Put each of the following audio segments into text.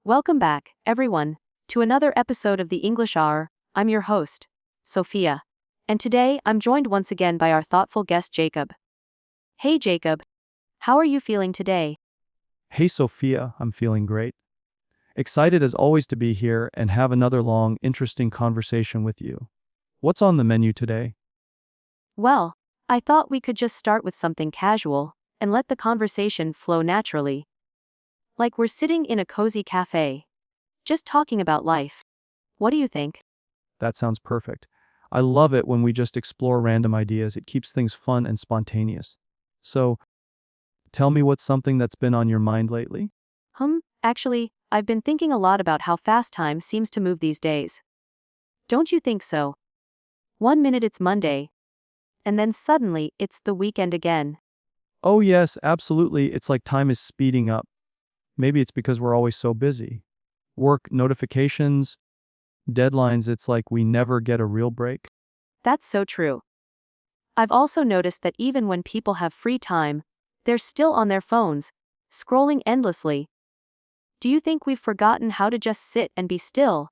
Welcome back, everyone, to another episode of the English Hour. I'm your host, Sophia. And today I'm joined once again by our thoughtful guest, Jacob. Hey, Jacob. How are you feeling today? Hey Sophia, I'm feeling great. Excited as always to be here and have another long, interesting conversation with you. What's on the menu today? Well, I thought we could just start with something casual and let the conversation flow naturally. Like we're sitting in a cozy cafe, just talking about life. What do you think? That sounds perfect. I love it when we just explore random ideas. It keeps things fun and spontaneous. So, tell me what's something that's been on your mind lately? Actually, I've been thinking a lot about how fast time seems to move these days. Don't you think so? 1 minute it's Monday, and then suddenly it's the weekend again. Oh yes, absolutely. It's like time is speeding up. Maybe it's because we're always so busy. Work, notifications, deadlines, it's like we never get a real break. That's so true. I've also noticed that even when people have free time, they're still on their phones, scrolling endlessly. Do you think we've forgotten how to just sit and be still?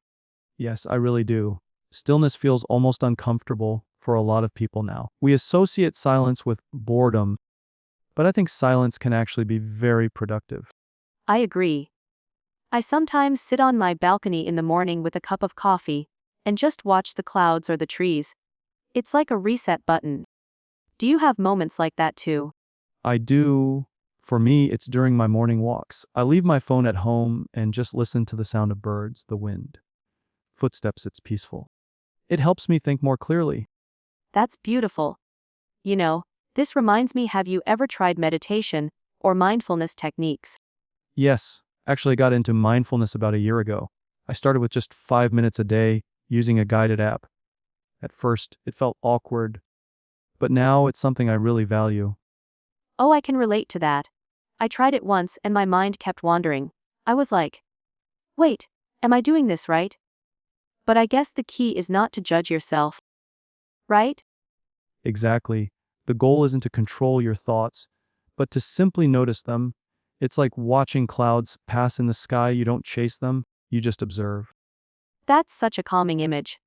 Yes, I really do. Stillness feels almost uncomfortable for a lot of people now. We associate silence with boredom, but I think silence can actually be very productive. I agree. I sometimes sit on my balcony in the morning with a cup of coffee and just watch the clouds or the trees. It's like a reset button. Do you have moments like that too? I do. For me, it's during my morning walks. I leave my phone at home and just listen to the sound of birds, the wind, footsteps. It's peaceful. It helps me think more clearly. That's beautiful. You know, this reminds me, have you ever tried meditation or mindfulness techniques? Yes, actually got into mindfulness about a year ago. I started with just 5 minutes a day using a guided app. At first, it felt awkward, but now it's something I really value. Oh, I can relate to that. I tried it once and my mind kept wandering. I was like, wait, am I doing this right? But I guess the key is not to judge yourself, right? Exactly. The goal isn't to control your thoughts, but to simply notice them. It's like watching clouds pass in the sky. You don't chase them, you just observe. That's such a calming image.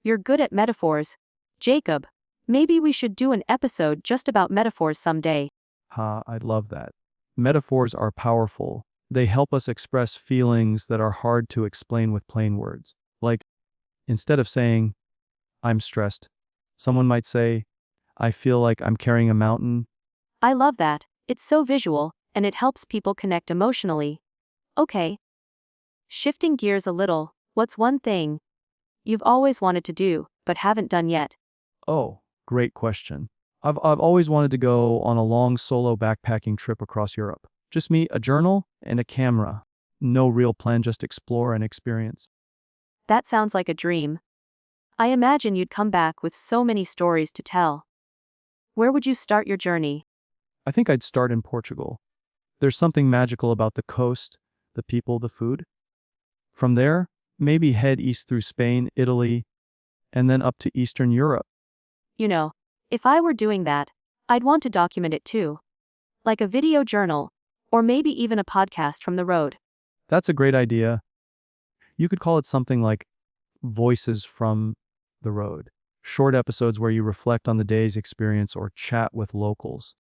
You're good at metaphors. Jacob, maybe we should do an episode just about metaphors someday. Ha, I love that. Metaphors are powerful. They help us express feelings that are hard to explain with plain words. Like, instead of saying, I'm stressed, someone might say, I feel like I'm carrying a mountain. I love that. It's so visual, and it helps people connect emotionally. Okay. Shifting gears a little, what's one thing you've always wanted to do, but haven't done yet? Oh, great question. I've always wanted to go on a long solo backpacking trip across Europe. Just me, a journal, and a camera. No real plan, just explore and experience. That sounds like a dream. I imagine you'd come back with so many stories to tell. Where would you start your journey? I think I'd start in Portugal. There's something magical about the coast, the people, the food. From there, maybe head east through Spain, Italy, and then up to Eastern Europe. You know, if I were doing that, I'd want to document it too. Like a video journal, or maybe even a podcast from the road. That's a great idea. You could call it something like Voices from the Road. Short episodes where you reflect on the day's experience or chat with locals.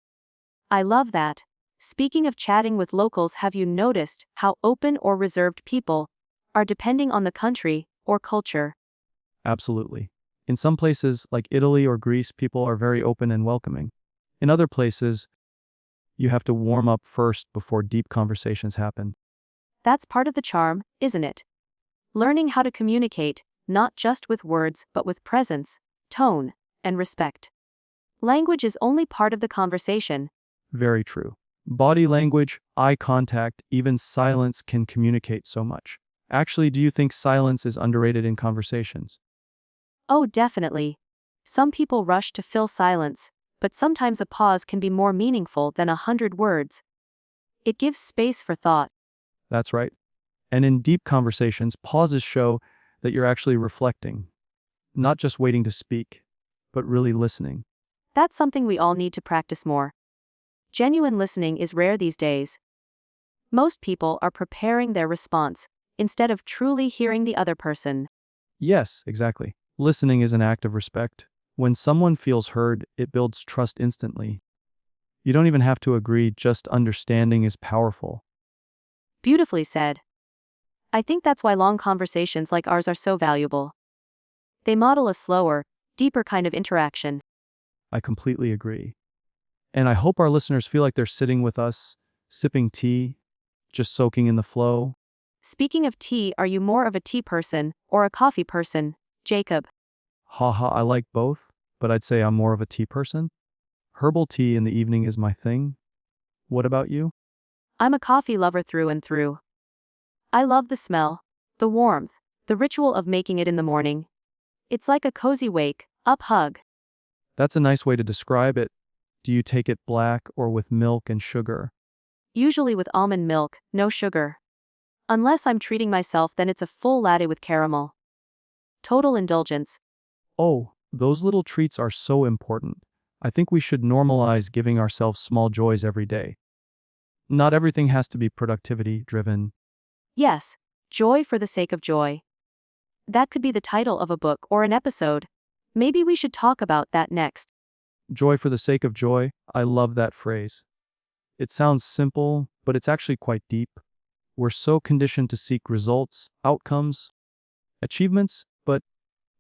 I love that. Speaking of chatting with locals, have you noticed how open or reserved people are depending on the country or culture? Absolutely. In some places, like Italy or Greece, people are very open and welcoming. In other places, you have to warm up first before deep conversations happen. That's part of the charm, isn't it? Learning how to communicate, not just with words but with presence, tone, and respect. Language is only part of the conversation. Very true. Body language, eye contact, even silence can communicate so much. Actually, do you think silence is underrated in conversations? Oh, definitely. Some people rush to fill silence, but sometimes a pause can be more meaningful than 100 words. It gives space for thought. That's right. And in deep conversations, pauses show that you're actually reflecting, not just waiting to speak, but really listening. That's something we all need to practice more. Genuine listening is rare these days. Most people are preparing their response instead of truly hearing the other person. Yes, exactly. Listening is an act of respect. When someone feels heard, it builds trust instantly. You don't even have to agree, just understanding is powerful. Beautifully said. I think that's why long conversations like ours are so valuable. They model a slower, deeper kind of interaction. I completely agree. And I hope our listeners feel like they're sitting with us, sipping tea, just soaking in the flow. Speaking of tea, are you more of a tea person or a coffee person, Jacob? Haha, I like both, but I'd say I'm more of a tea person. Herbal tea in the evening is my thing. What about you? I'm a coffee lover through and through. I love the smell, the warmth, the ritual of making it in the morning. It's like a cozy wake up hug. That's a nice way to describe it. Do you take it black or with milk and sugar? Usually with almond milk, no sugar. Unless I'm treating myself, then it's a full latte with caramel. Total indulgence. Oh, those little treats are so important. I think we should normalize giving ourselves small joys every day. Not everything has to be productivity driven. Yes, joy for the sake of joy. That could be the title of a book or an episode. Maybe we should talk about that next. Joy for the sake of joy, I love that phrase. It sounds simple, but it's actually quite deep. We're so conditioned to seek results, outcomes, achievements, but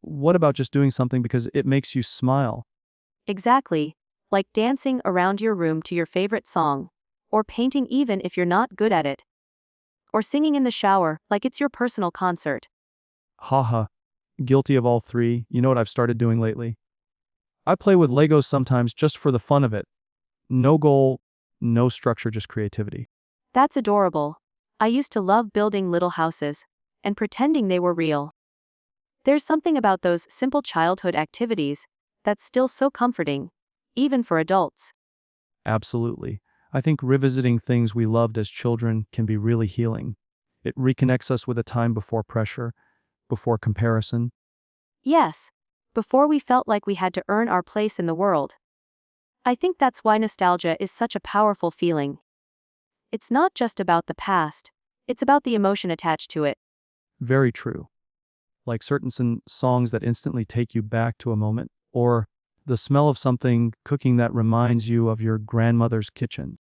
what about just doing something because it makes you smile? Exactly. Like dancing around your room to your favorite song. Or painting even if you're not good at it. Or singing in the shower like it's your personal concert. Haha, guilty of all three. You know what I've started doing lately? I play with Legos sometimes just for the fun of it. No goal, no structure, just creativity. That's adorable. I used to love building little houses and pretending they were real. There's something about those simple childhood activities that's still so comforting, even for adults. Absolutely. I think revisiting things we loved as children can be really healing. It reconnects us with a time before pressure, before comparison. Yes, before we felt like we had to earn our place in the world. I think that's why nostalgia is such a powerful feeling. It's not just about the past, it's about the emotion attached to it. Very true. Like certain songs that instantly take you back to a moment, or the smell of something cooking that reminds you of your grandmother's kitchen.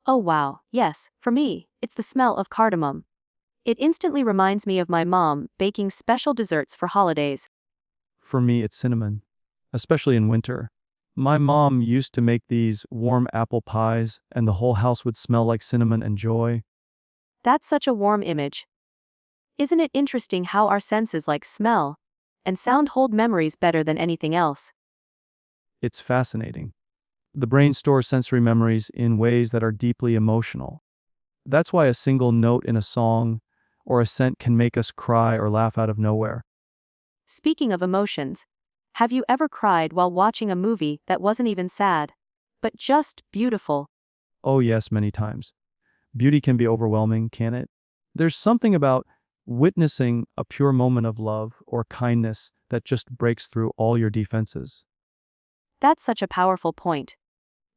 Oh wow, yes, for me, it's the smell of cardamom. It instantly reminds me of my mom baking special desserts for holidays. For me, it's cinnamon, especially in winter. My mom used to make these warm apple pies, and the whole house would smell like cinnamon and joy. That's such a warm image. Isn't it interesting how our senses like smell and sound hold memories better than anything else? It's fascinating. The brain stores sensory memories in ways that are deeply emotional. That's why a single note in a song or a scent can make us cry or laugh out of nowhere. Speaking of emotions, have you ever cried while watching a movie that wasn't even sad, but just beautiful? Oh, yes, many times. Beauty can be overwhelming, can it? There's something about witnessing a pure moment of love or kindness that just breaks through all your defenses. That's such a powerful point.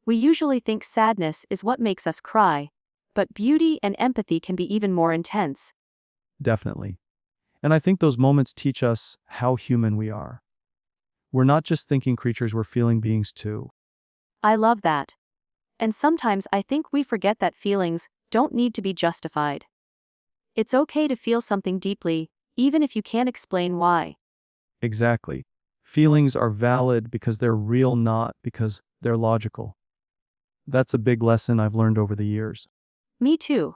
We usually think sadness is what makes us cry, but beauty and empathy can be even more intense. Definitely. And I think those moments teach us how human we are. We're not just thinking creatures, we're feeling beings too. I love that. And sometimes I think we forget that feelings don't need to be justified. It's okay to feel something deeply, even if you can't explain why. Exactly. Feelings are valid because they're real, not because they're logical. That's a big lesson I've learned over the years. Me too.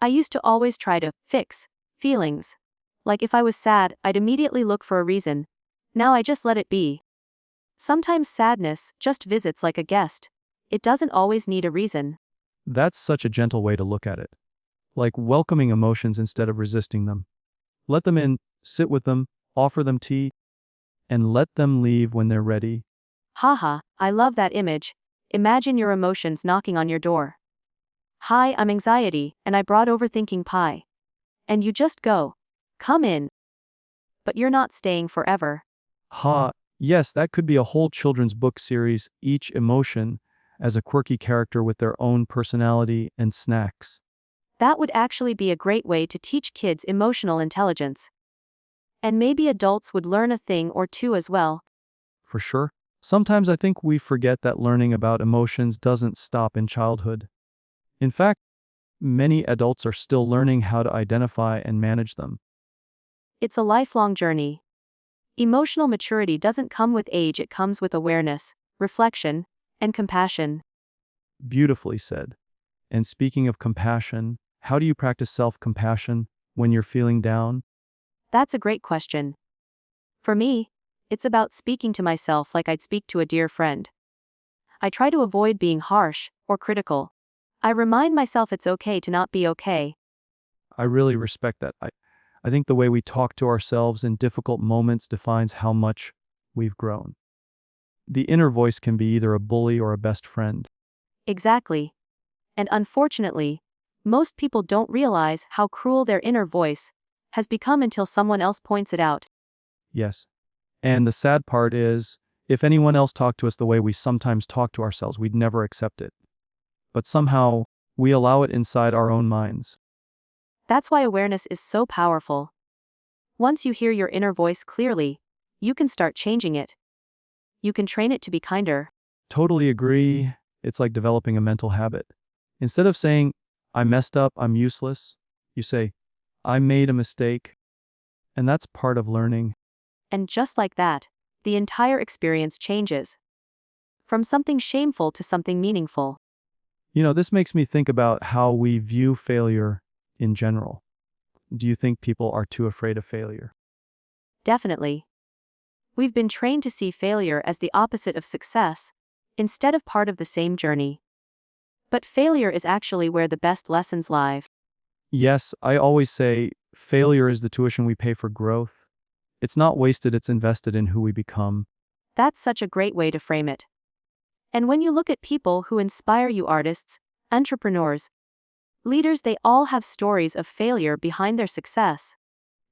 I used to always try to fix feelings. Like if I was sad, I'd immediately look for a reason. Now I just let it be. Sometimes sadness just visits like a guest. It doesn't always need a reason. That's such a gentle way to look at it. Like welcoming emotions instead of resisting them. Let them in, sit with them, offer them tea, and let them leave when they're ready. Haha, I love that image. Imagine your emotions knocking on your door. Hi, I'm anxiety, and I brought overthinking pie. And you just go. Come in. But you're not staying forever. Ha, yes, that could be a whole children's book series, each emotion as a quirky character with their own personality and snacks. That would actually be a great way to teach kids emotional intelligence. And maybe adults would learn a thing or two as well. For sure. Sometimes I think we forget that learning about emotions doesn't stop in childhood. In fact, many adults are still learning how to identify and manage them. It's a lifelong journey. Emotional maturity doesn't come with age, it comes with awareness, reflection, and compassion. Beautifully said. And speaking of compassion, how do you practice self-compassion when you're feeling down? That's a great question. For me, it's about speaking to myself like I'd speak to a dear friend. I try to avoid being harsh or critical. I remind myself it's okay to not be okay. I really respect that. I think the way we talk to ourselves in difficult moments defines how much we've grown. The inner voice can be either a bully or a best friend. Exactly. And unfortunately, most people don't realize how cruel their inner voice has become until someone else points it out. Yes. And the sad part is, if anyone else talked to us the way we sometimes talk to ourselves, we'd never accept it. But somehow, we allow it inside our own minds. That's why awareness is so powerful. Once you hear your inner voice clearly, you can start changing it. You can train it to be kinder. Totally agree. It's like developing a mental habit. Instead of saying, I messed up, I'm useless, you say, I made a mistake. And that's part of learning. And just like that, the entire experience changes. From something shameful to something meaningful. This makes me think about how we view failure in general. Do you think people are too afraid of failure? Definitely. We've been trained to see failure as the opposite of success, instead of part of the same journey. But failure is actually where the best lessons lie. Yes, I always say failure is the tuition we pay for growth. It's not wasted, it's invested in who we become. That's such a great way to frame it. And when you look at people who inspire you, artists, entrepreneurs, leaders, they all have stories of failure behind their success.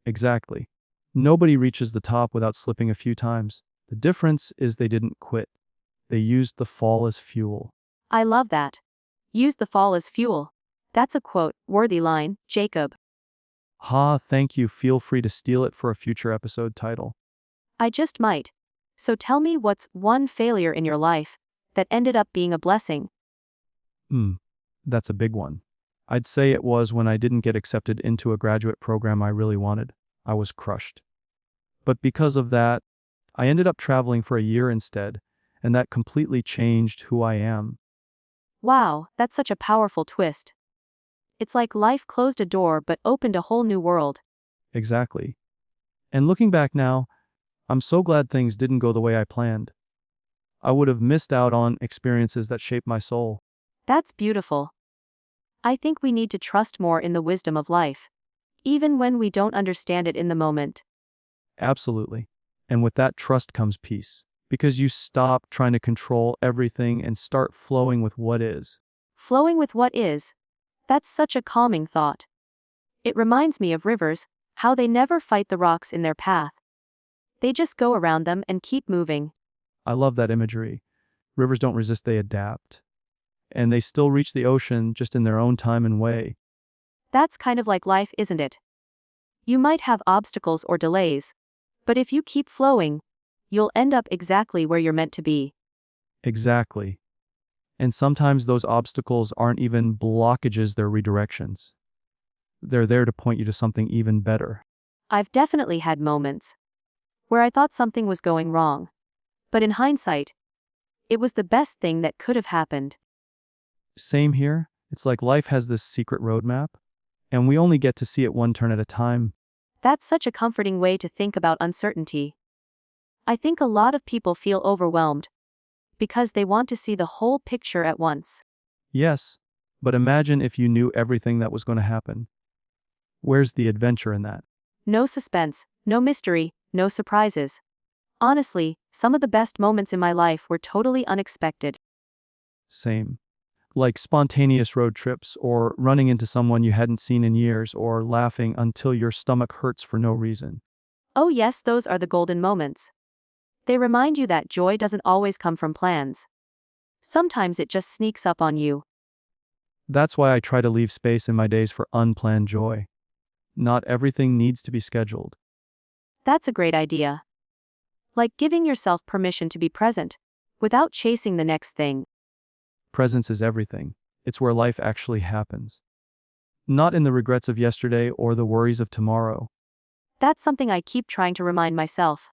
Exactly. Nobody reaches the top without slipping a few times. The difference is they didn't quit. They used the fall as fuel. I love that. Use the fall as fuel. That's a quote-worthy line, Jacob. Thank you. Feel free to steal it for a future episode title. I just might. So tell me, what's one failure in your life that ended up being a blessing? That's a big one. I'd say it was when I didn't get accepted into a graduate program I really wanted. I was crushed. But because of that, I ended up traveling for a year instead, and that completely changed who I am. Wow, that's such a powerful twist. It's like life closed a door but opened a whole new world. Exactly. And looking back now, I'm so glad things didn't go the way I planned. I would have missed out on experiences that shaped my soul. That's beautiful. I think we need to trust more in the wisdom of life, even when we don't understand it in the moment. Absolutely. And with that trust comes peace, because you stop trying to control everything and start flowing with what is. Flowing with what is. That's such a calming thought. It reminds me of rivers, how they never fight the rocks in their path. They just go around them and keep moving. I love that imagery. Rivers don't resist, they adapt. And they still reach the ocean, just in their own time and way. That's kind of like life, isn't it? You might have obstacles or delays, but if you keep flowing, you'll end up exactly where you're meant to be. Exactly. And sometimes those obstacles aren't even blockages, they're redirections. They're there to point you to something even better. I've definitely had moments where I thought something was going wrong, but in hindsight, it was the best thing that could have happened. Same here. It's like life has this secret roadmap, and we only get to see it one turn at a time. That's such a comforting way to think about uncertainty. I think a lot of people feel overwhelmed because they want to see the whole picture at once. Yes, but imagine if you knew everything that was going to happen. Where's the adventure in that? No suspense, no mystery, no surprises. Honestly, some of the best moments in my life were totally unexpected. Same. Like spontaneous road trips, or running into someone you hadn't seen in years, or laughing until your stomach hurts for no reason. Oh yes, those are the golden moments. They remind you that joy doesn't always come from plans. Sometimes it just sneaks up on you. That's why I try to leave space in my days for unplanned joy. Not everything needs to be scheduled. That's a great idea. Like giving yourself permission to be present, without chasing the next thing. Presence is everything. It's where life actually happens. Not in the regrets of yesterday or the worries of tomorrow. That's something I keep trying to remind myself.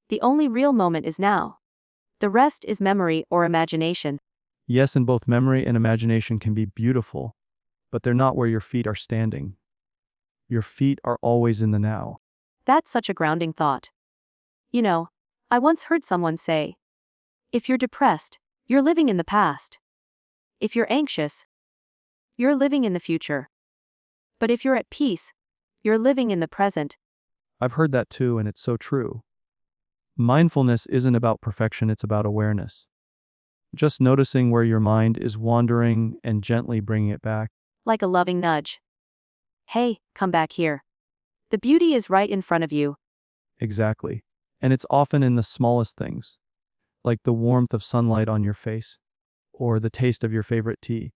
The only real moment is now. The rest is memory or imagination. Yes, and both memory and imagination can be beautiful, but they're not where your feet are standing. Your feet are always in the now. That's such a grounding thought. You know, I once heard someone say, if you're depressed, you're living in the past. If you're anxious, you're living in the future. But if you're at peace, you're living in the present. I've heard that too, and it's so true. Mindfulness isn't about perfection, it's about awareness. Just noticing where your mind is wandering and gently bringing it back. Like a loving nudge. Hey, come back here. The beauty is right in front of you. Exactly. And it's often in the smallest things, like the warmth of sunlight on your face, or the taste of your favorite tea.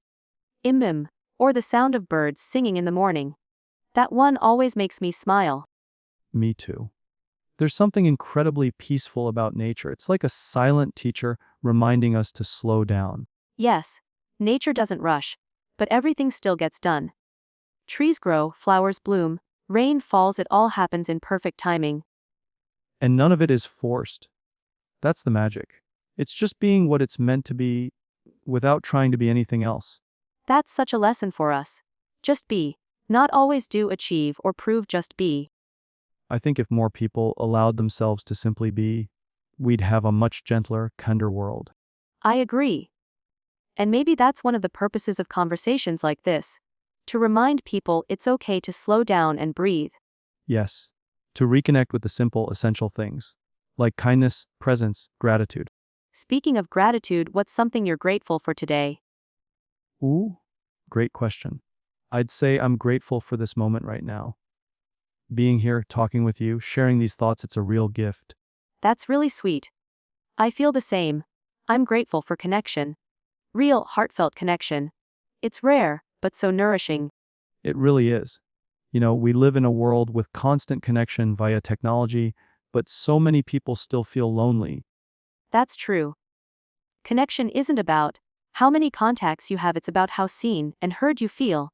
Or the sound of birds singing in the morning. That one always makes me smile. Me too. There's something incredibly peaceful about nature. It's like a silent teacher reminding us to slow down. Yes, nature doesn't rush, but everything still gets done. Trees grow, flowers bloom, rain falls, it all happens in perfect timing. And none of it is forced. That's the magic. It's just being what it's meant to be without trying to be anything else. That's such a lesson for us. Just be. Not always do, achieve, or prove, just be. I think if more people allowed themselves to simply be, we'd have a much gentler, kinder world. I agree. And maybe that's one of the purposes of conversations like this. To remind people it's okay to slow down and breathe. Yes, to reconnect with the simple, essential things, like kindness, presence, gratitude. Speaking of gratitude, what's something you're grateful for today? Ooh, great question. I'd say I'm grateful for this moment right now. Being here, talking with you, sharing these thoughts, it's a real gift. That's really sweet. I feel the same. I'm grateful for connection. Real, heartfelt connection. It's rare, but so nourishing. It really is. We live in a world with constant connection via technology, but so many people still feel lonely. That's true. Connection isn't about how many contacts you have, it's about how seen and heard you feel.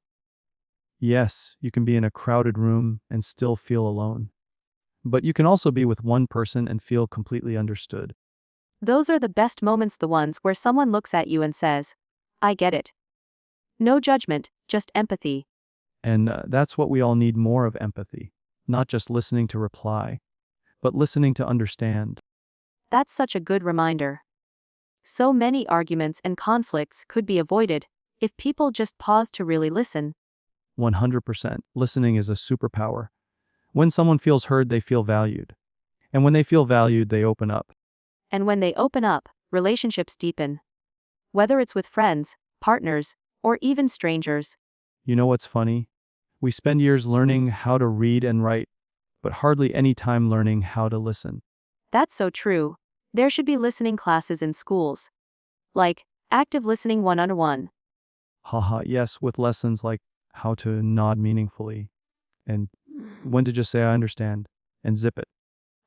Yes, you can be in a crowded room and still feel alone. But you can also be with one person and feel completely understood. Those are the best moments, the ones where someone looks at you and says, I get it. No judgment, just empathy. And that's what we all need, more of: empathy. Not just listening to reply, but listening to understand. That's such a good reminder. So many arguments and conflicts could be avoided if people just paused to really listen. 100%. Listening is a superpower. When someone feels heard, they feel valued. And when they feel valued, they open up. And when they open up, relationships deepen. Whether it's with friends, partners, or even strangers. You know what's funny? We spend years learning how to read and write, but hardly any time learning how to listen. That's so true. There should be listening classes in schools. Like, active listening 101. Haha, yes, with lessons like how to nod meaningfully, and when to just say I understand, and zip it.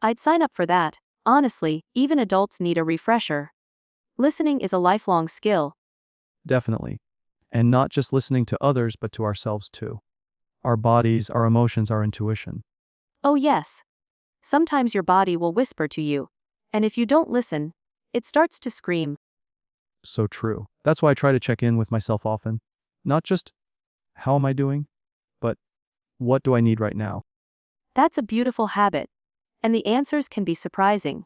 I'd sign up for that. Honestly, even adults need a refresher. Listening is a lifelong skill. Definitely. And not just listening to others, but to ourselves too. Our bodies, our emotions, our intuition. Oh yes. Sometimes your body will whisper to you. And if you don't listen, it starts to scream. So true. That's why I try to check in with myself often. Not just, how am I doing? But, what do I need right now? That's a beautiful habit. And the answers can be surprising.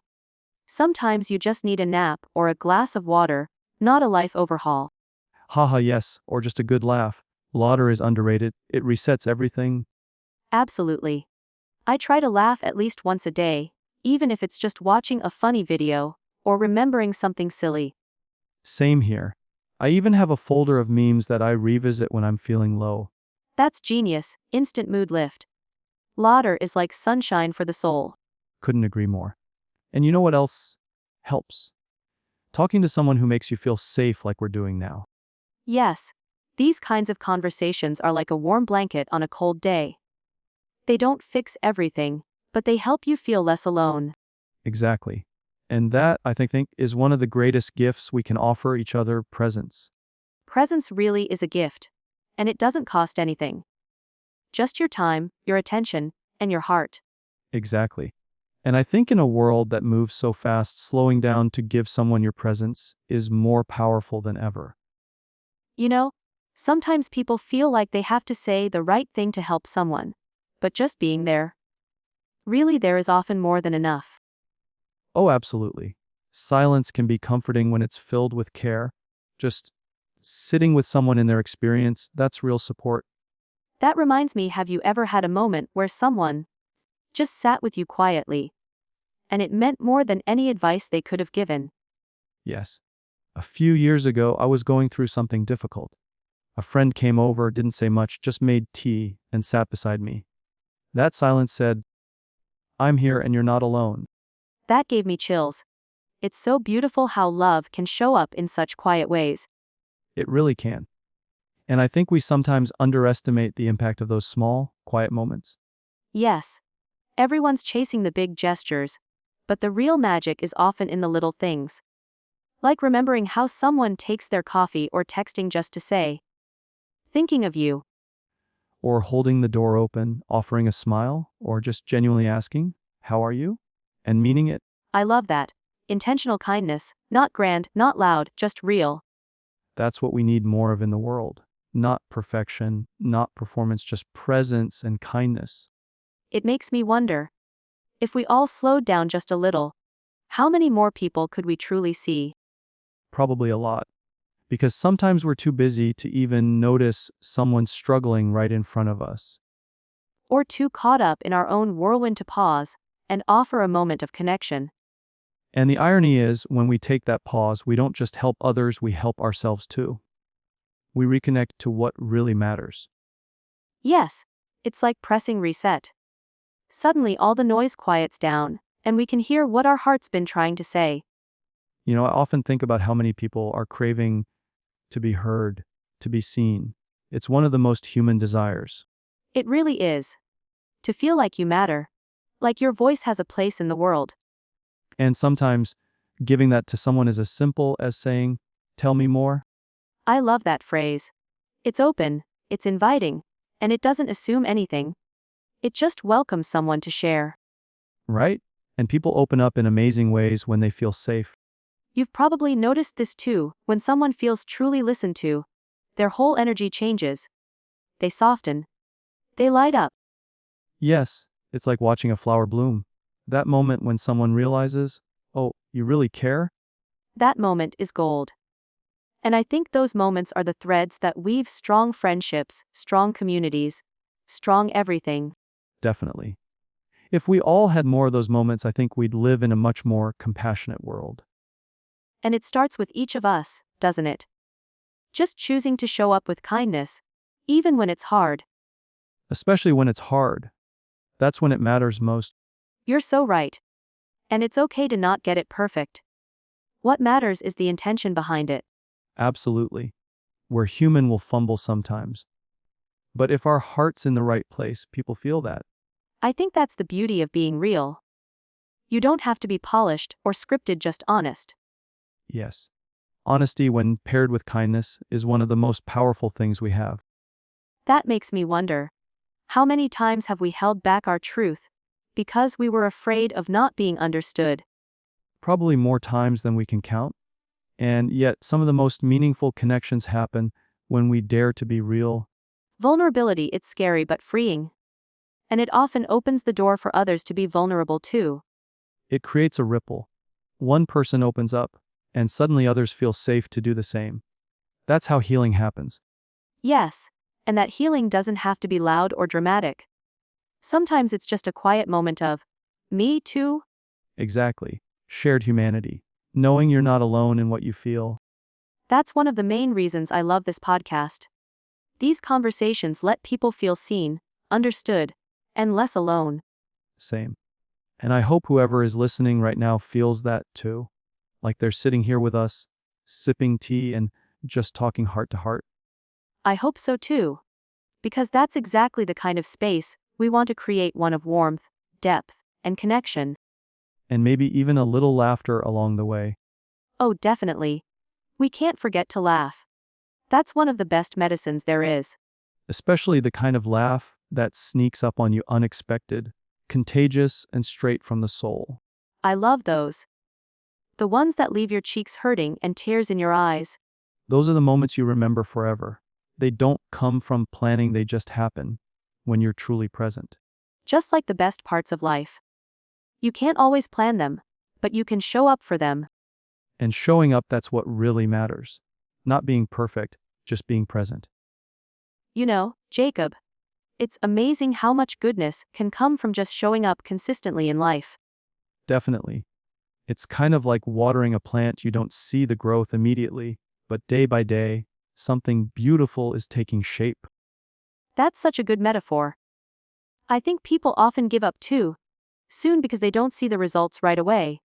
Sometimes you just need a nap or a glass of water, not a life overhaul. Haha, yes, or just a good laugh. Laughter is underrated. It resets everything. Absolutely. I try to laugh at least once a day, even if it's just watching a funny video or remembering something silly. Same here. I even have a folder of memes that I revisit when I'm feeling low. That's genius, instant mood lift. Laughter is like sunshine for the soul. Couldn't agree more. And you know what else helps? Talking to someone who makes you feel safe like we're doing now. Yes. These kinds of conversations are like a warm blanket on a cold day. They don't fix everything, but they help you feel less alone. Exactly. And that, I think, is one of the greatest gifts we can offer each other: presence. Presence really is a gift. And it doesn't cost anything. Just your time, your attention, and your heart. Exactly. And I think in a world that moves so fast, slowing down to give someone your presence is more powerful than ever. You know, sometimes people feel like they have to say the right thing to help someone. But just being there, really there is often more than enough. Oh, absolutely. Silence can be comforting when it's filled with care. Just sitting with someone in their experience, that's real support. That reminds me, have you ever had a moment where someone just sat with you quietly, and it meant more than any advice they could have given? Yes. A few years ago, I was going through something difficult. A friend came over, didn't say much, just made tea and sat beside me. That silence said, "I'm here and you're not alone." That gave me chills. It's so beautiful how love can show up in such quiet ways. It really can. And I think we sometimes underestimate the impact of those small, quiet moments. Yes, everyone's chasing the big gestures, but the real magic is often in the little things. Like remembering how someone takes their coffee or texting just to say, thinking of you. Or holding the door open, offering a smile, or just genuinely asking, "How are you?" and meaning it. I love that. Intentional kindness, not grand, not loud, just real. That's what we need more of in the world. Not perfection, not performance, just presence and kindness. It makes me wonder, if we all slowed down just a little, how many more people could we truly see? Probably a lot. Because sometimes we're too busy to even notice someone struggling right in front of us. Or too caught up in our own whirlwind to pause and offer a moment of connection. And the irony is, when we take that pause, we don't just help others, we help ourselves too. We reconnect to what really matters. Yes, it's like pressing reset. Suddenly all the noise quiets down, and we can hear what our heart's been trying to say. I often think about how many people are craving to be heard, to be seen. It's one of the most human desires. It really is. To feel like you matter. Like your voice has a place in the world. And sometimes giving that to someone is as simple as saying, "Tell me more." I love that phrase. It's open, it's inviting, and it doesn't assume anything. It just welcomes someone to share. Right? And people open up in amazing ways when they feel safe. You've probably noticed this too, when someone feels truly listened to. Their whole energy changes. They soften. They light up. Yes, it's like watching a flower bloom. That moment when someone realizes, "Oh, you really care?" That moment is gold. And I think those moments are the threads that weave strong friendships, strong communities, strong everything. Definitely. If we all had more of those moments, I think we'd live in a much more compassionate world. And it starts with each of us, doesn't it? Just choosing to show up with kindness, even when it's hard. Especially when it's hard. That's when it matters most. You're so right. And it's okay to not get it perfect. What matters is the intention behind it. Absolutely. We're human, will fumble sometimes. But if our heart's in the right place, people feel that. I think that's the beauty of being real. You don't have to be polished or scripted, just honest. Yes. Honesty, when paired with kindness, is one of the most powerful things we have. That makes me wonder, how many times have we held back our truth because we were afraid of not being understood? Probably more times than we can count. And yet, some of the most meaningful connections happen when we dare to be real. Vulnerability, it's scary but freeing. And it often opens the door for others to be vulnerable too. It creates a ripple. One person opens up, and suddenly others feel safe to do the same. That's how healing happens. Yes, and that healing doesn't have to be loud or dramatic. Sometimes it's just a quiet moment of, me too? Exactly. Shared humanity. Knowing you're not alone in what you feel. That's one of the main reasons I love this podcast. These conversations let people feel seen, understood, and less alone. Same. And I hope whoever is listening right now feels that too. Like they're sitting here with us, sipping tea and just talking heart to heart. I hope so too. Because that's exactly the kind of space we want to create, one of warmth, depth, and connection. And maybe even a little laughter along the way. Oh, definitely. We can't forget to laugh. That's one of the best medicines there is. Especially the kind of laugh that sneaks up on you unexpected, contagious, and straight from the soul. I love those. The ones that leave your cheeks hurting and tears in your eyes. Those are the moments you remember forever. They don't come from planning, they just happen when you're truly present. Just like the best parts of life. You can't always plan them, but you can show up for them. And showing up, that's what really matters. Not being perfect, just being present. You know, Jacob, it's amazing how much goodness can come from just showing up consistently in life. Definitely. It's kind of like watering a plant. You don't see the growth immediately, but day by day, something beautiful is taking shape. That's such a good metaphor. I think people often give up too soon because they don't see the results right away.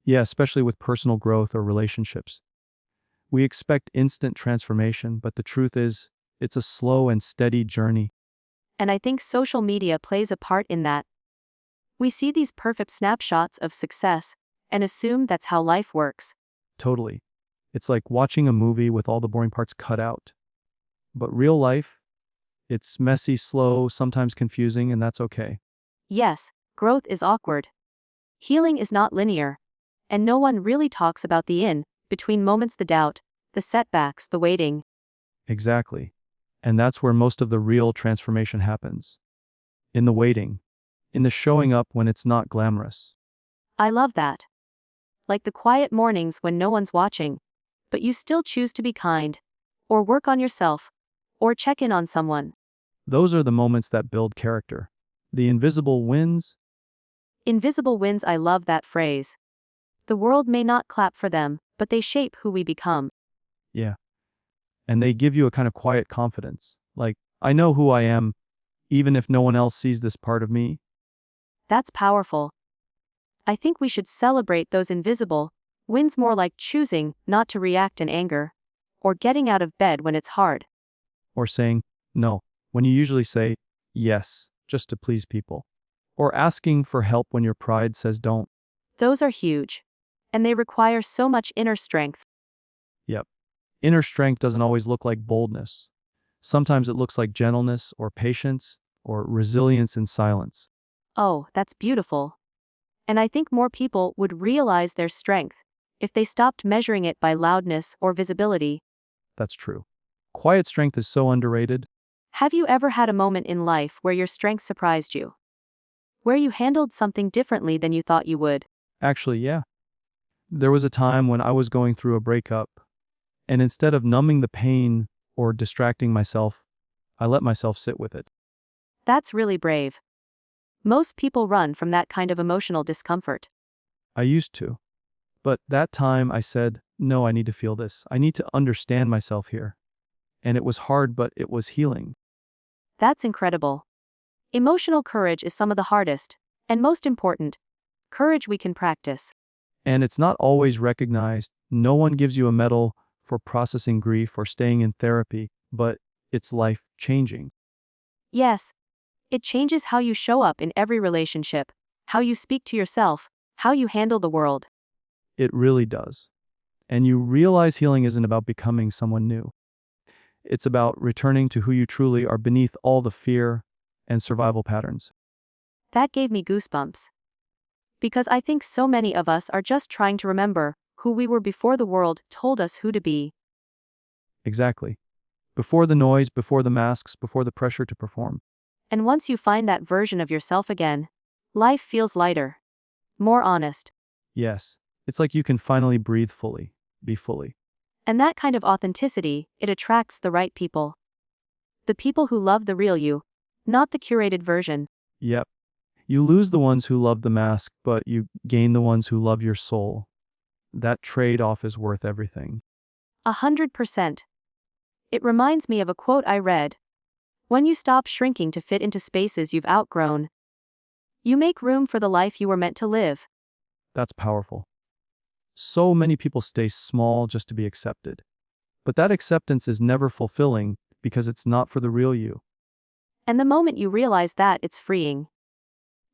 Yeah, especially with personal growth or relationships. We expect instant transformation, but the truth is, it's a slow and steady journey. And I think social media plays a part in that. We see these perfect snapshots of success and assume that's how life works. Totally. It's like watching a movie with all the boring parts cut out. But real life, it's messy, slow, sometimes confusing, and that's okay. Yes, growth is awkward. Healing is not linear. And no one really talks about the between moments, the doubt, the setbacks, the waiting. Exactly. And that's where most of the real transformation happens. In the waiting. In the showing up when it's not glamorous. I love that. Like the quiet mornings when no one's watching, but you still choose to be kind, or work on yourself, or check in on someone. Those are the moments that build character. The invisible wins. Invisible wins, I love that phrase. The world may not clap for them, but they shape who we become. Yeah. And they give you a kind of quiet confidence. Like, I know who I am, even if no one else sees this part of me. That's powerful. I think we should celebrate those invisible wins more, like choosing not to react in anger, or getting out of bed when it's hard. Or saying no when you usually say yes just to please people. Or asking for help when your pride says don't. Those are huge. And they require so much inner strength. Yep. Inner strength doesn't always look like boldness. Sometimes it looks like gentleness or patience or resilience in silence. Oh, that's beautiful. And I think more people would realize their strength if they stopped measuring it by loudness or visibility. That's true. Quiet strength is so underrated. Have you ever had a moment in life where your strength surprised you? Where you handled something differently than you thought you would? Actually, yeah. There was a time when I was going through a breakup, and instead of numbing the pain or distracting myself, I let myself sit with it. That's really brave. Most people run from that kind of emotional discomfort. I used to. But that time I said, no, I need to feel this. I need to understand myself here. And it was hard, but it was healing. That's incredible. Emotional courage is some of the hardest, and most important, courage we can practice. And it's not always recognized. No one gives you a medal for processing grief or staying in therapy, but it's life-changing. Yes, it changes how you show up in every relationship, how you speak to yourself, how you handle the world. It really does. And you realize healing isn't about becoming someone new. It's about returning to who you truly are beneath all the fear and survival patterns. That gave me goosebumps. Because I think so many of us are just trying to remember who we were before the world told us who to be. Exactly. Before the noise, before the masks, before the pressure to perform. And once you find that version of yourself again, life feels lighter, more honest. Yes, it's like you can finally breathe fully, be fully. And that kind of authenticity, it attracts the right people. The people who love the real you, not the curated version. Yep. You lose the ones who love the mask, but you gain the ones who love your soul. That trade-off is worth everything. 100%. It reminds me of a quote I read. When you stop shrinking to fit into spaces you've outgrown, you make room for the life you were meant to live. That's powerful. So many people stay small just to be accepted. But that acceptance is never fulfilling because it's not for the real you. And the moment you realize that, it's freeing.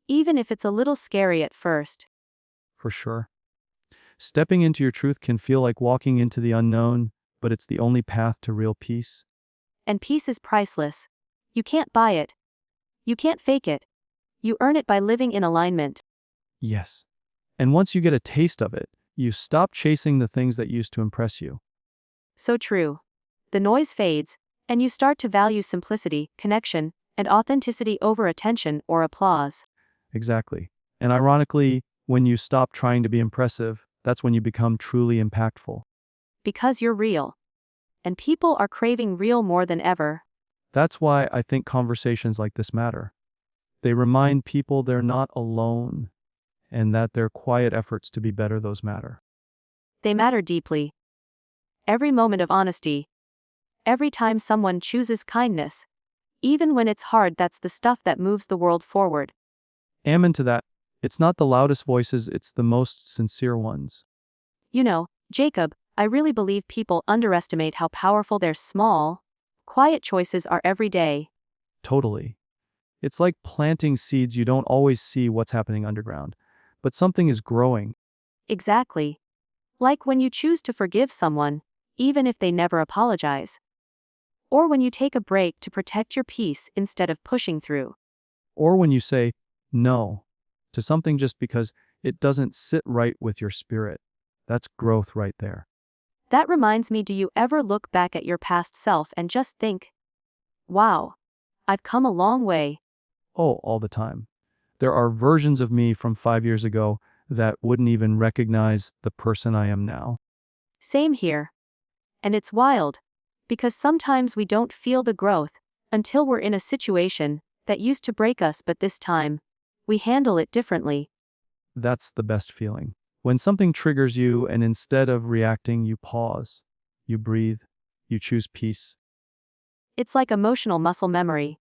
Even if it's a little scary at first. For sure. Stepping into your truth can feel like walking into the unknown, but it's the only path to real peace. And peace is priceless. You can't buy it. You can't fake it. You earn it by living in alignment. Yes. And once you get a taste of it, you stop chasing the things that used to impress you. So true. The noise fades, and you start to value simplicity, connection, and authenticity over attention or applause. Exactly. And ironically, when you stop trying to be impressive, that's when you become truly impactful. Because you're real. And people are craving real more than ever. That's why I think conversations like this matter. They remind people they're not alone, and that their quiet efforts to be better, those matter. They matter deeply. Every moment of honesty. Every time someone chooses kindness. Even when it's hard, that's the stuff that moves the world forward. Amen to that. It's not the loudest voices, it's the most sincere ones. You know, Jacob, I really believe people underestimate how powerful their small, quiet choices are every day. Totally. It's like planting seeds. You don't always see what's happening underground, but something is growing. Exactly. Like when you choose to forgive someone, even if they never apologize. Or when you take a break to protect your peace instead of pushing through. Or when you say no to something just because it doesn't sit right with your spirit. That's growth right there. That reminds me, do you ever look back at your past self and just think, wow, I've come a long way? Oh, all the time. There are versions of me from 5 years ago that wouldn't even recognize the person I am now. Same here. And it's wild, because sometimes we don't feel the growth until we're in a situation that used to break us, but this time, we handle it differently. That's the best feeling. When something triggers you and instead of reacting, you pause, you breathe, you choose peace. It's like emotional muscle memory.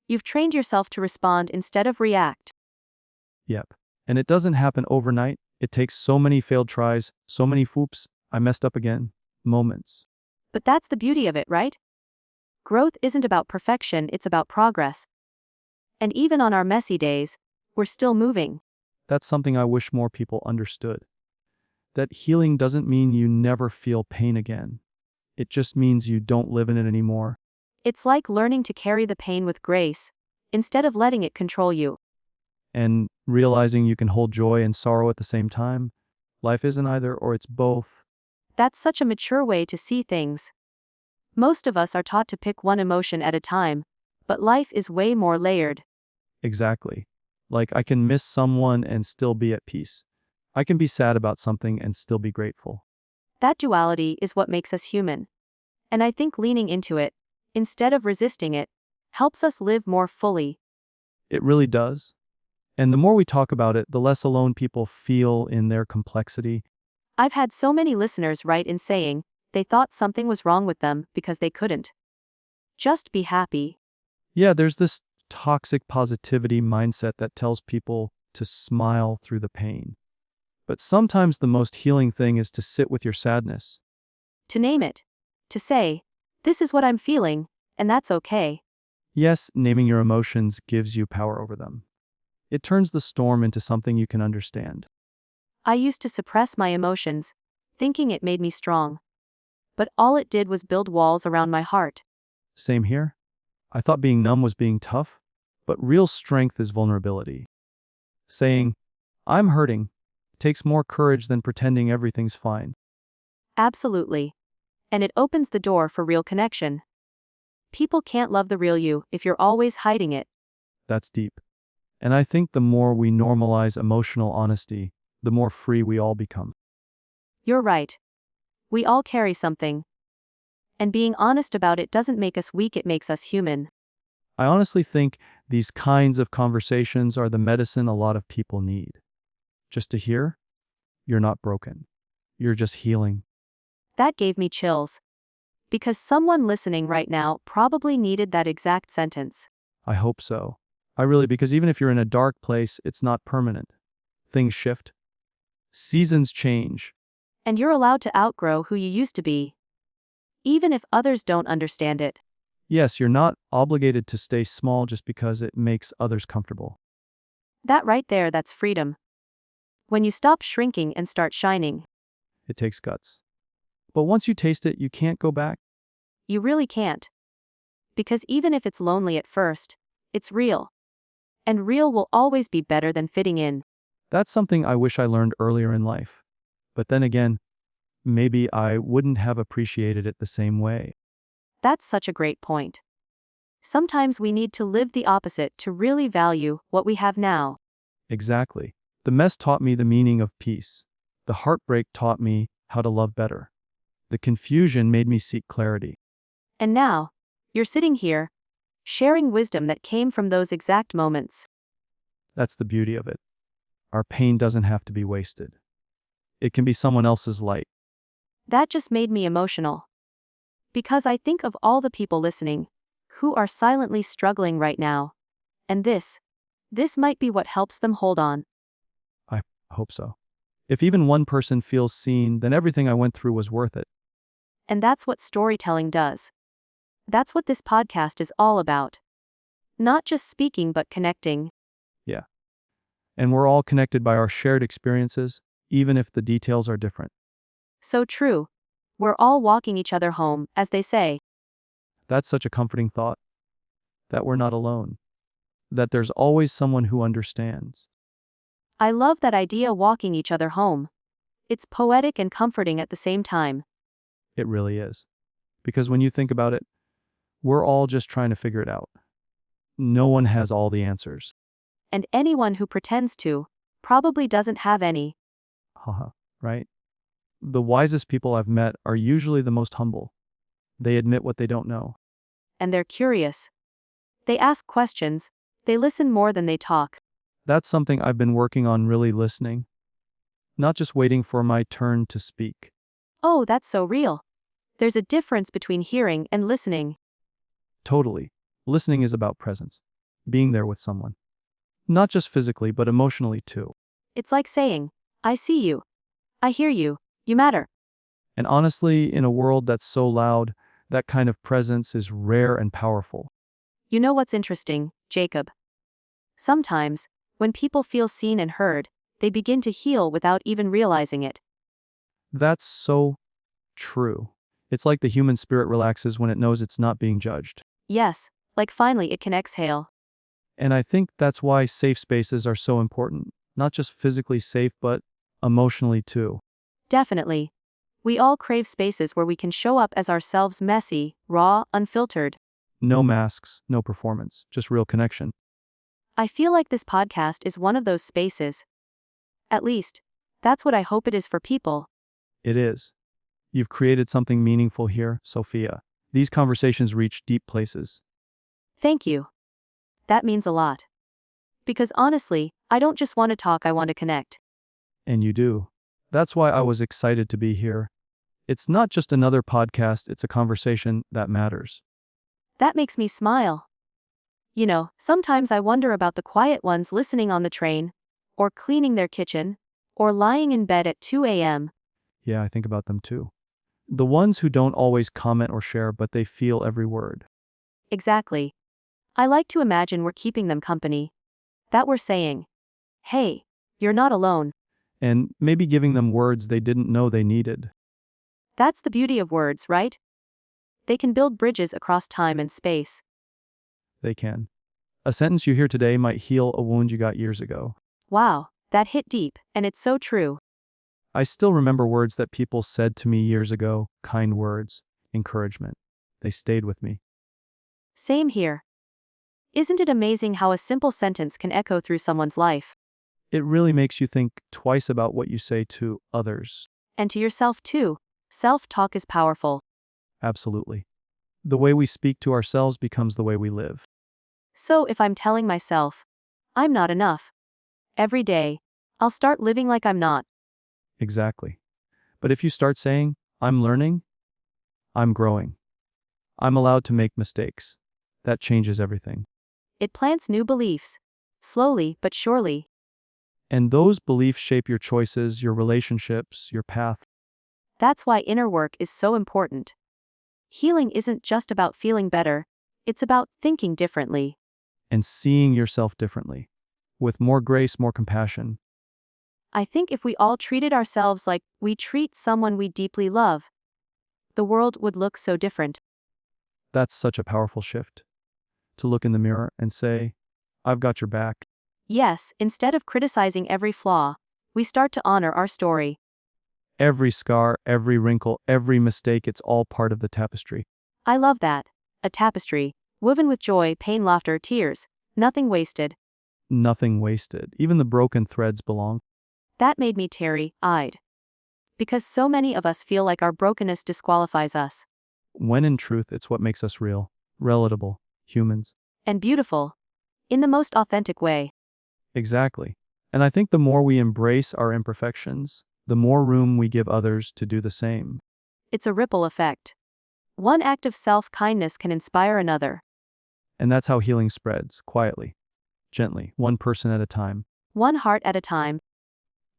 You've trained yourself to respond instead of react. Yep. And it doesn't happen overnight. It takes so many failed tries, so many foops, I messed up again, moments. But that's the beauty of it, right? Growth isn't about perfection, it's about progress. And even on our messy days, we're still moving. That's something I wish more people understood. That healing doesn't mean you never feel pain again. It just means you don't live in it anymore. It's like learning to carry the pain with grace, instead of letting it control you. And realizing you can hold joy and sorrow at the same time. Life isn't either or, it's both. That's such a mature way to see things. Most of us are taught to pick one emotion at a time, but life is way more layered. Exactly. Like I can miss someone and still be at peace. I can be sad about something and still be grateful. That duality is what makes us human. And I think leaning into it, instead of resisting it, helps us live more fully. It really does. And the more we talk about it, the less alone people feel in their complexity. I've had so many listeners write in saying they thought something was wrong with them because they couldn't just be happy. Yeah, there's this toxic positivity mindset that tells people to smile through the pain. But sometimes the most healing thing is to sit with your sadness. To name it. To say, this is what I'm feeling, and that's okay. Yes, naming your emotions gives you power over them. It turns the storm into something you can understand. I used to suppress my emotions, thinking it made me strong. But all it did was build walls around my heart. Same here. I thought being numb was being tough, but real strength is vulnerability. Saying, I'm hurting, takes more courage than pretending everything's fine. Absolutely. And it opens the door for real connection. People can't love the real you if you're always hiding it. That's deep. And I think the more we normalize emotional honesty, the more free we all become. You're right. We all carry something. And being honest about it doesn't make us weak, it makes us human. I honestly think these kinds of conversations are the medicine a lot of people need. Just to hear, you're not broken. You're just healing. That gave me chills. Because someone listening right now probably needed that exact sentence. I hope so. Because even if you're in a dark place, it's not permanent. Things shift. Seasons change. And you're allowed to outgrow who you used to be. Even if others don't understand it. Yes, you're not obligated to stay small just because it makes others comfortable. That right there, that's freedom. When you stop shrinking and start shining, It takes guts. But once you taste it, you can't go back. you really can't. Because even if it's lonely at first, it's real. And real will always be better than fitting in. That's something I wish I learned earlier in life. But then again, maybe I wouldn't have appreciated it the same way. That's such a great point. Sometimes we need to live the opposite to really value what we have now. Exactly. The mess taught me the meaning of peace. The heartbreak taught me how to love better. The confusion made me seek clarity. And now, you're sitting here, sharing wisdom that came from those exact moments. That's the beauty of it. Our pain doesn't have to be wasted. It can be someone else's light. That just made me emotional. Because I think of all the people listening, who are silently struggling right now. And this might be what helps them hold on. I hope so. If even one person feels seen, then everything I went through was worth it. And that's what storytelling does. That's what this podcast is all about. Not just speaking but connecting. Yeah. And we're all connected by our shared experiences, even if the details are different. So true. We're all walking each other home, as they say. That's such a comforting thought. That we're not alone. That there's always someone who understands. I love that idea, walking each other home. It's poetic and comforting at the same time. It really is. Because when you think about it, we're all just trying to figure it out. No one has all the answers. And anyone who pretends to probably doesn't have any. Haha, right? The wisest people I've met are usually the most humble. They admit what they don't know. And they're curious. They ask questions. They listen more than they talk. That's something I've been working on, really listening. Not just waiting for my turn to speak. Oh, that's so real. There's a difference between hearing and listening. Totally. Listening is about presence. Being there with someone. Not just physically, but emotionally too. It's like saying, I see you. I hear you. You matter. And honestly, in a world that's so loud, that kind of presence is rare and powerful. You know what's interesting, Jacob? Sometimes, when people feel seen and heard, they begin to heal without even realizing it. That's so true. It's like the human spirit relaxes when it knows it's not being judged. Yes, like finally it can exhale. And I think that's why safe spaces are so important. Not just physically safe, but emotionally too. Definitely. We all crave spaces where we can show up as ourselves, messy, raw, unfiltered. No masks, no performance, just real connection. I feel like this podcast is one of those spaces. At least, that's what I hope it is for people. It is. You've created something meaningful here, Sophia. These conversations reach deep places. Thank you. That means a lot. Because honestly, I don't just want to talk, I want to connect. And you do. That's why I was excited to be here. It's not just another podcast, it's a conversation that matters. That makes me smile. You know, sometimes I wonder about the quiet ones listening on the train, or cleaning their kitchen, or lying in bed at 2 a.m. Yeah, I think about them too. The ones who don't always comment or share, but they feel every word. Exactly. I like to imagine we're keeping them company. That we're saying, hey, you're not alone. And maybe giving them words they didn't know they needed. That's the beauty of words, right? They can build bridges across time and space. They can. A sentence you hear today might heal a wound you got years ago. Wow, that hit deep, and it's so true. I still remember words that people said to me years ago, kind words, encouragement. They stayed with me. Same here. Isn't it amazing how a simple sentence can echo through someone's life? It really makes you think twice about what you say to others. And to yourself too. Self-talk is powerful. Absolutely. The way we speak to ourselves becomes the way we live. So if I'm telling myself, I'm not enough, every day, I'll start living like I'm not. Exactly. But if you start saying, I'm learning, I'm growing, I'm allowed to make mistakes, that changes everything. It plants new beliefs. Slowly but surely. And those beliefs shape your choices, your relationships, your path. That's why inner work is so important. Healing isn't just about feeling better, It's about thinking differently. and seeing yourself differently. With more grace, more compassion. I think if we all treated ourselves like we treat someone we deeply love, the world would look so different. That's such a powerful shift. To look in the mirror and say, I've got your back. Yes, instead of criticizing every flaw, we start to honor our story. Every scar, every wrinkle, every mistake, it's all part of the tapestry. I love that. A tapestry, woven with joy, pain, laughter, tears, nothing wasted. Nothing wasted. Even the broken threads belong. That made me teary-eyed. Because so many of us feel like our brokenness disqualifies us. When in truth, it's what makes us real, relatable, humans. And beautiful. In the most authentic way. Exactly. And I think the more we embrace our imperfections, the more room we give others to do the same. It's a ripple effect. One act of self-kindness can inspire another. And that's how healing spreads, quietly, gently, one person at a time. One heart at a time.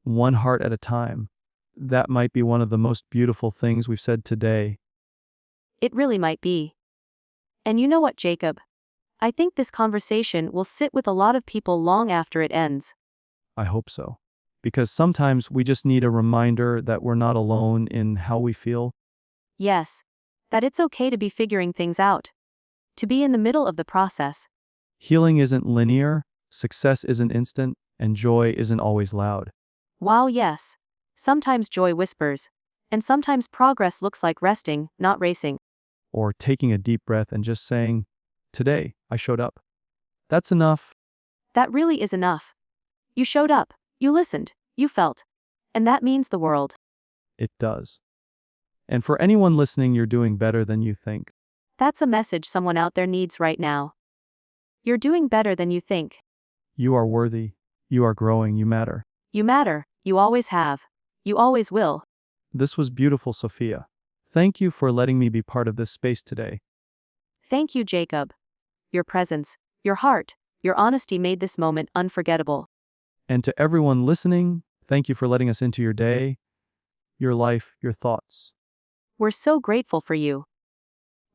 One heart at a time. That might be one of the most beautiful things we've said today. It really might be. And you know what, Jacob? I think this conversation will sit with a lot of people long after it ends. I hope so. Because sometimes we just need a reminder that we're not alone in how we feel. Yes. That it's okay to be figuring things out. To be in the middle of the process. Healing isn't linear, success isn't instant, and joy isn't always loud. Wow, yes. Sometimes joy whispers. And sometimes progress looks like resting, not racing. Or taking a deep breath and just saying, today, I showed up. That's enough. That really is enough. You showed up. You listened. You felt. And that means the world. It does. And for anyone listening, you're doing better than you think. That's a message someone out there needs right now. You're doing better than you think. You are worthy. You are growing. You matter. You matter. You always have. You always will. This was beautiful, Sophia. Thank you for letting me be part of this space today. Thank you, Jacob. Your presence, your heart, your honesty made this moment unforgettable. And to everyone listening, thank you for letting us into your day, your life, your thoughts. We're so grateful for you.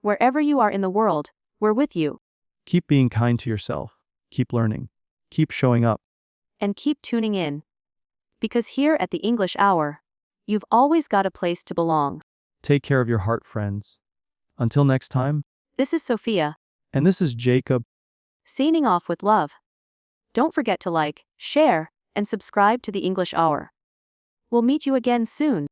Wherever you are in the world, we're with you. Keep being kind to yourself. Keep learning. Keep showing up. And keep tuning in. Because here at the English Hour, you've always got a place to belong. Take care of your heart, friends. Until next time. This is Sophia. And this is Jacob. Signing off with love. Don't forget to like, share, and subscribe to the English Hour. We'll meet you again soon.